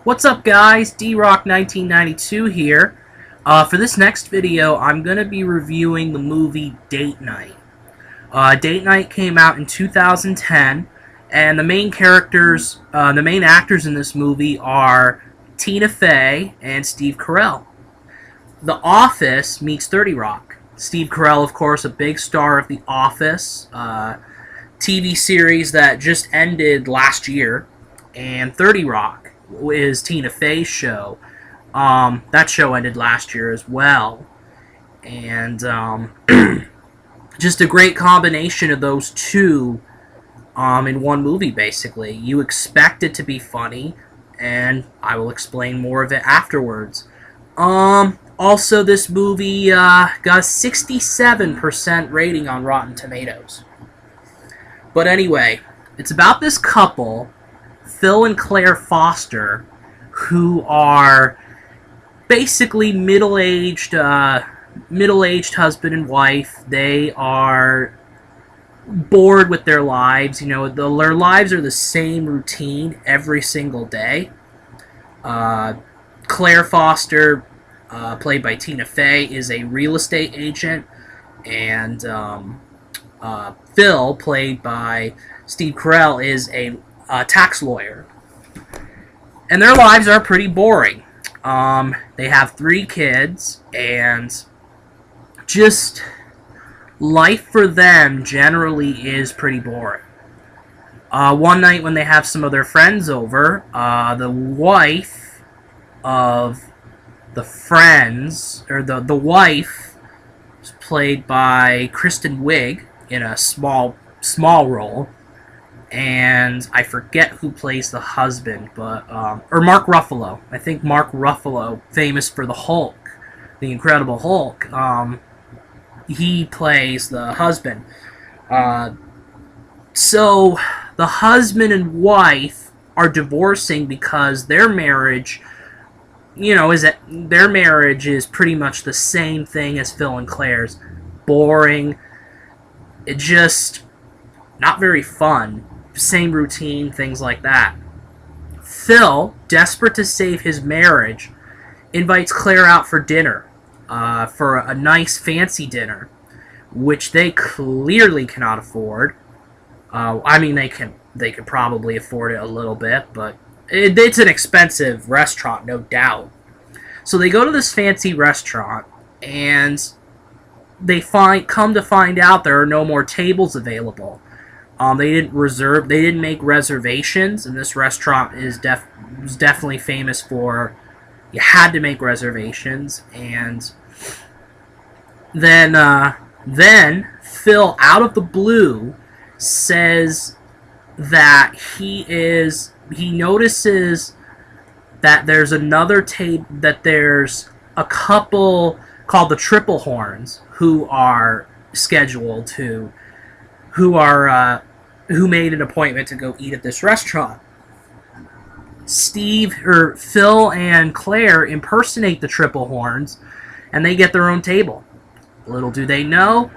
What's up, guys? D-Rock1992 here. For this next video, I'm going to be reviewing the movie Date Night. Date Night came out in 2010, and the main actors in this movie are Tina Fey and Steve Carell. The Office meets 30 Rock. Steve Carell, of course, a big star of The Office, TV series that just ended last year, and 30 Rock is Tina Fey's show. That show ended last year as well. And just a great combination of those two in one movie, basically. You expect it to be funny, and I will explain more of it afterwards. Also, this movie got a 67% rating on Rotten Tomatoes. But anyway, it's about this couple, Phil and Claire Foster, who are basically middle-aged husband and wife. They are bored with their lives. You know, their lives are the same routine every single day. Claire Foster, played by Tina Fey, is a real estate agent, and Phil, played by Steve Carell, is a tax lawyer. And their lives are pretty boring. They have 3 kids, and just life for them generally is pretty boring. One night when they have some of their friends over, the wife of the friends, or the wife, is played by Kristen Wiig in a small role, and I forget who plays the husband, but or Mark Ruffalo. I think Mark Ruffalo, famous for the Hulk, the Incredible Hulk. He plays the husband. So the husband and wife are divorcing because their marriage, their marriage is pretty much the same thing as Phil and Claire's. Boring. It just not very fun. Same routine, things like that. Phil, desperate to save his marriage, invites Claire out for dinner, for a nice fancy dinner, which they clearly cannot afford. I mean, they could probably afford it a little bit, but it's an expensive restaurant, no doubt. So they go to this fancy restaurant, and they come to find out there are no more tables available. They didn't make reservations, and this restaurant was definitely famous for you had to make reservations. And then Phil, out of the blue, says that he notices that there's another table, that there's a couple called the Triple Horns who are scheduled to, who made an appointment to go eat at this restaurant. Phil and Claire impersonate the Triple Horns, and they get their own table. Little do they know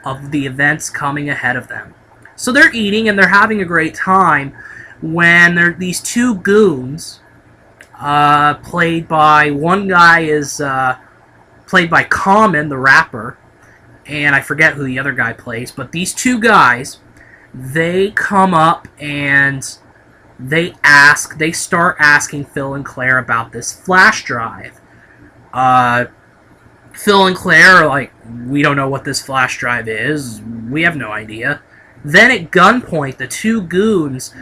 of the events coming ahead of them. So they're eating, and they're having a great time when these 2 goons, played by, one guy is played by Common, the rapper, and I forget who the other guy plays, but these 2 guys, they come up and they start asking Phil and Claire about this flash drive. Phil and Claire are like, we don't know what this flash drive is, we have no idea. Then at gunpoint, the 2 goons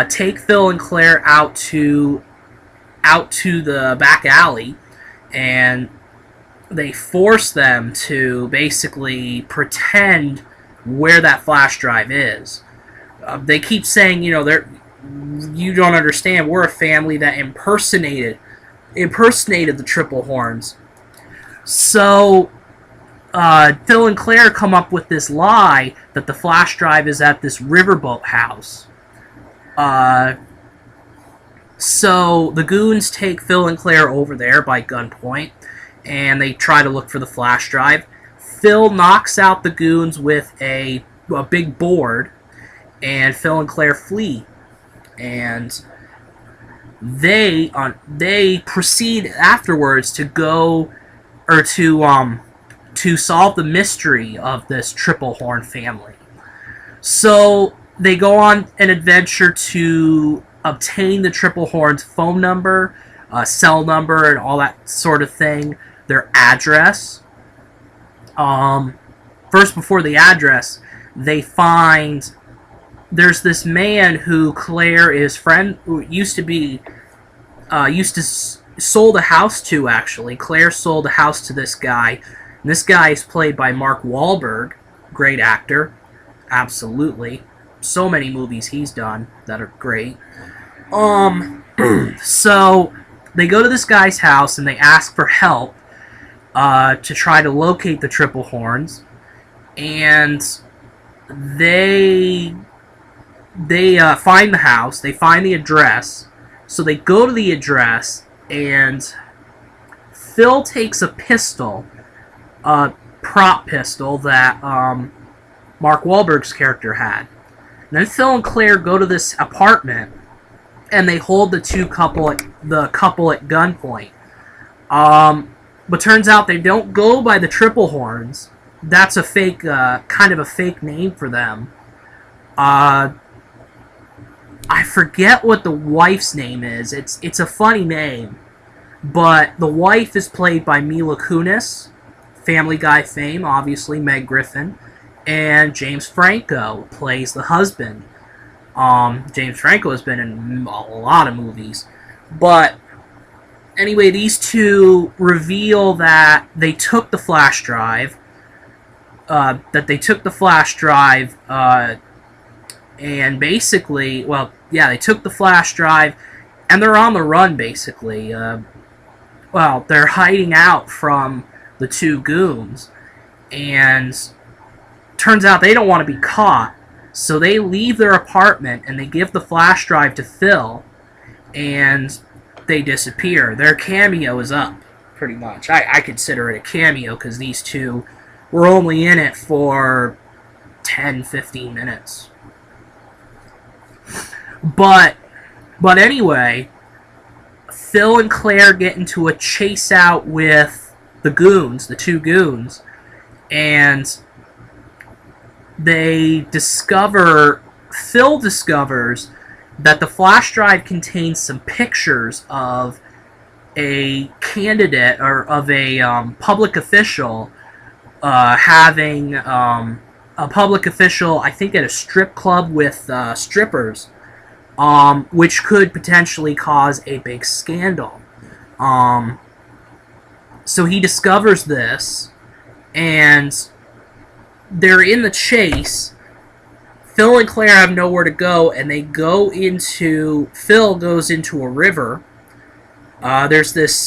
take Phil and Claire out to the back alley, and they force them to basically pretend where that flash drive is. They keep saying, you don't understand, we're a family that impersonated the Triple Horns. So Phil and Claire come up with this lie that the flash drive is at this riverboat house. So the goons take Phil and Claire over there by gunpoint, and they try to look for the flash drive. Phil knocks out the goons with a big board, and Phil and Claire flee. And they proceed afterwards to go or to solve the mystery of this Triple Horn family. So they go on an adventure to obtain the Triple Horn's phone number, cell number, and all that sort of thing. Their address. First, before the address, they find there's this man who Claire is friend who sold a house to. Actually, Claire sold a house to this guy. And this guy is played by Mark Wahlberg, great actor, absolutely. So many movies he's done that are great. So they go to this guy's house and they ask for help to try to locate the Triple Horns, and they find the house, they find the address, so they go to the address, and Phil takes a pistol, a prop pistol that Mark Wahlberg's character had. And then Phil and Claire go to this apartment, and they hold the couple at gunpoint. But turns out they don't go by the Triple Horns. That's a fake, kind of a fake name for them. I forget what the wife's name is. It's a funny name, but the wife is played by Mila Kunis, Family Guy fame, obviously Meg Griffin, and James Franco plays the husband. James Franco has been in a lot of movies, but anyway, these two reveal that they took the flash drive. And basically, well, yeah, they took the flash drive, and they're on the run, basically. Well, they're hiding out from the two goons, and turns out they don't want to be caught, so they leave their apartment, and they give the flash drive to Phil, and they disappear. Their cameo is up, pretty much. I consider it a cameo, because these two were only in it for 10-15 minutes. But anyway, Phil and Claire get into a chase out with the goons, the two goons, and Phil discovers that the flash drive contains some pictures of a candidate or of a public official having a public official, I think, at a strip club with strippers, which could potentially cause a big scandal. So he discovers this, and they're in the chase. Phil and Claire have nowhere to go, and Phil goes into a river. There's this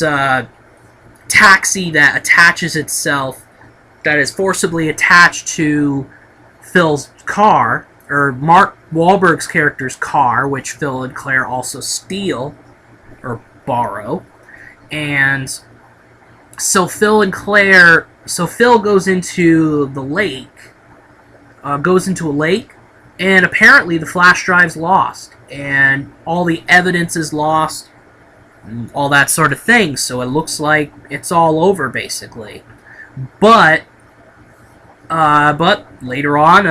taxi that attaches itself, that is forcibly attached to Phil's car, or Mark Wahlberg's character's car, which Phil and Claire also steal, or borrow. And so Phil goes into the lake, goes into a lake, and apparently the flash drive's lost, and all the evidence is lost, and all that sort of thing, so it looks like it's all over, basically. But later on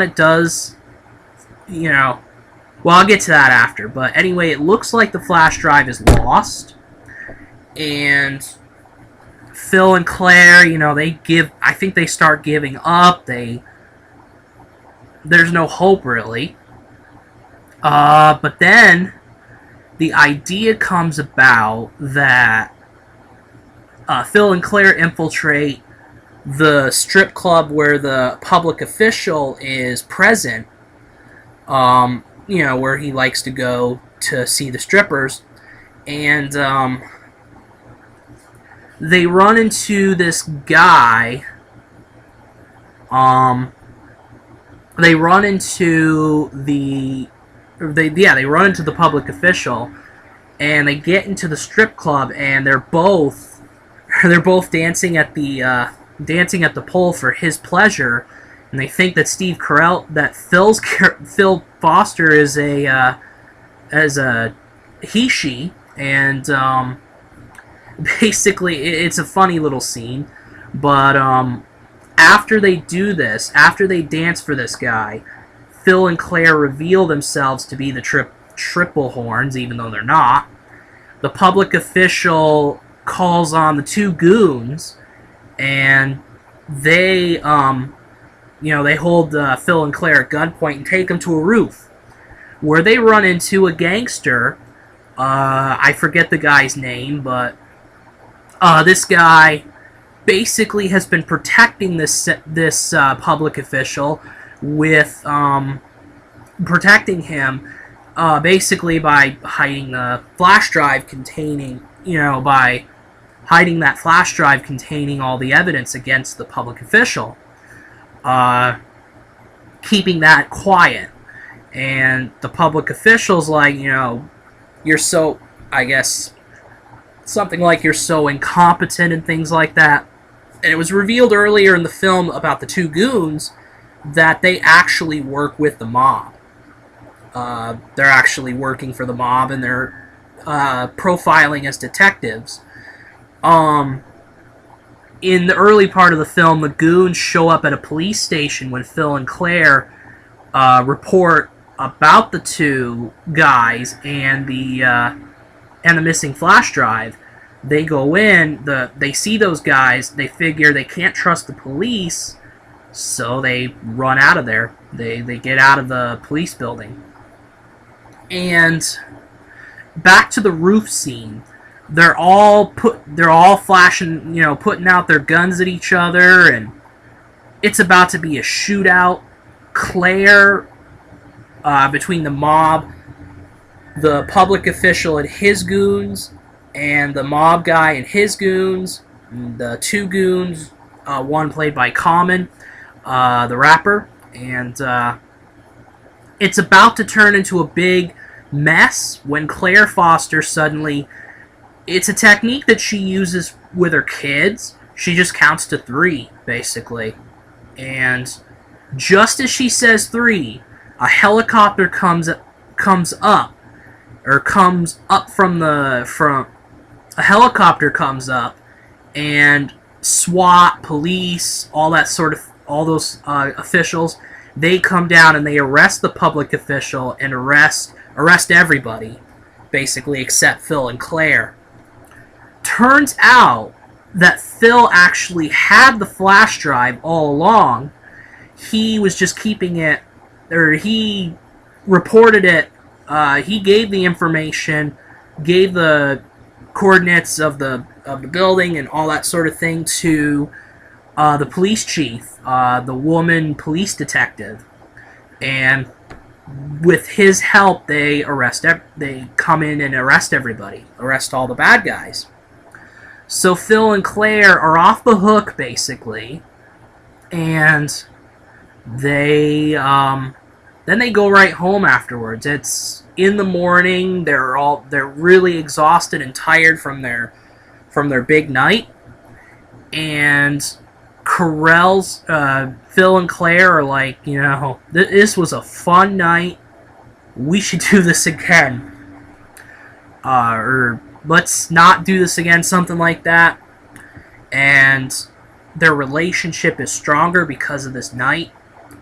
it does, well, I'll get to that after, but anyway, it looks like the flash drive is lost, and Phil and Claire, I think they start giving up. There's no hope, really. But then the idea comes about that Phil and Claire infiltrate the strip club where the public official is present, where he likes to go to see the strippers, and they run into this guy. They run into the public official, and they get into the strip club, and they're both dancing at the pole for his pleasure, and they think that Steve Carell, that Phil Foster is a as a he/she, and basically it's a funny little scene. But after they do this, after they dance for this guy, Phil and Claire reveal themselves to be the triple horns, even though they're not. The public official calls on the two goons, and they, they hold Phil and Claire at gunpoint and take them to a roof, where they run into a gangster. I forget the guy's name, but this guy basically has been protecting this public official with protecting him basically by hiding the flash drive containing, by hiding that flash drive containing all the evidence against the public official, keeping that quiet. And the public official's like, you're so, I guess, something like you're so incompetent and things like that. And it was revealed earlier in the film about the two goons that they actually work with the mob. They're actually working for the mob, and they're profiling as detectives. In the early part of the film, the goons show up at a police station when Phil and Claire report about the two guys and the missing flash drive. They go in, they see those guys, they figure they can't trust the police, so they run out of there. They get out of the police building. And back to the roof scene. They're all flashing, putting out their guns at each other, and it's about to be a shootout. Claire, between the mob, the public official and his goons, and the mob guy and his goons, the two goons, one played by Common, the rapper, and it's about to turn into a big mess when Claire Foster suddenly, it's a technique that she uses with her kids, she just counts to 3, basically, and just as she says 3, a helicopter comes up a helicopter comes up, and SWAT, police, all those officials, they come down and they arrest the public official and arrest everybody, basically, except Phil and Claire. Turns out that Phil actually had the flash drive all along. He was just keeping it, or he reported it. He gave the information, gave the coordinates of the building and all that sort of thing to the police chief, the woman police detective, and with his help, they come in and arrest everybody, arrest all the bad guys. So Phil and Claire are off the hook, basically, and they then they go right home afterwards. It's in the morning. They're really exhausted and tired from their big night, and Phil and Claire are like, this was a fun night. We should do this again. Or let's not do this again, something like that. And their relationship is stronger because of this night.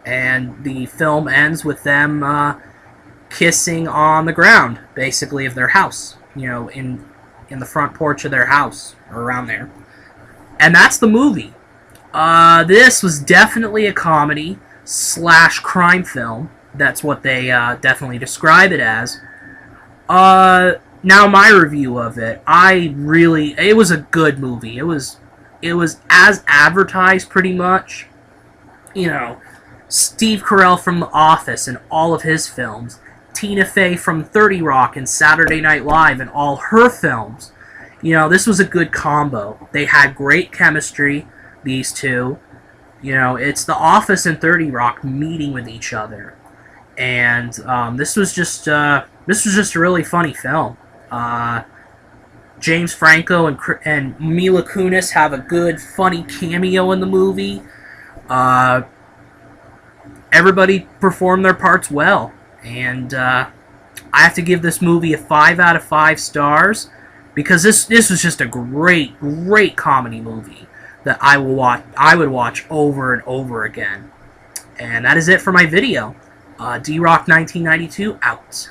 And the film ends with them kissing on the ground, basically, of their house. In the front porch of their house, or around there. And that's the movie. This was definitely a comedy / crime film. That's what they definitely describe it as. Now my review of it, it was a good movie. It was as advertised, pretty much. Steve Carell from The Office and all of his films, Tina Fey from 30 Rock and Saturday Night Live and all her films. This was a good combo. They had great chemistry, these two. It's The Office and 30 Rock meeting with each other. And this was just a really funny film. James Franco and Mila Kunis have a good, funny cameo in the movie. Everybody performed their parts well. And I have to give this movie a 5 out of 5 stars because this was just a great comedy movie that I would watch over and over again. And that is it for my video. D-Rock 1992 out.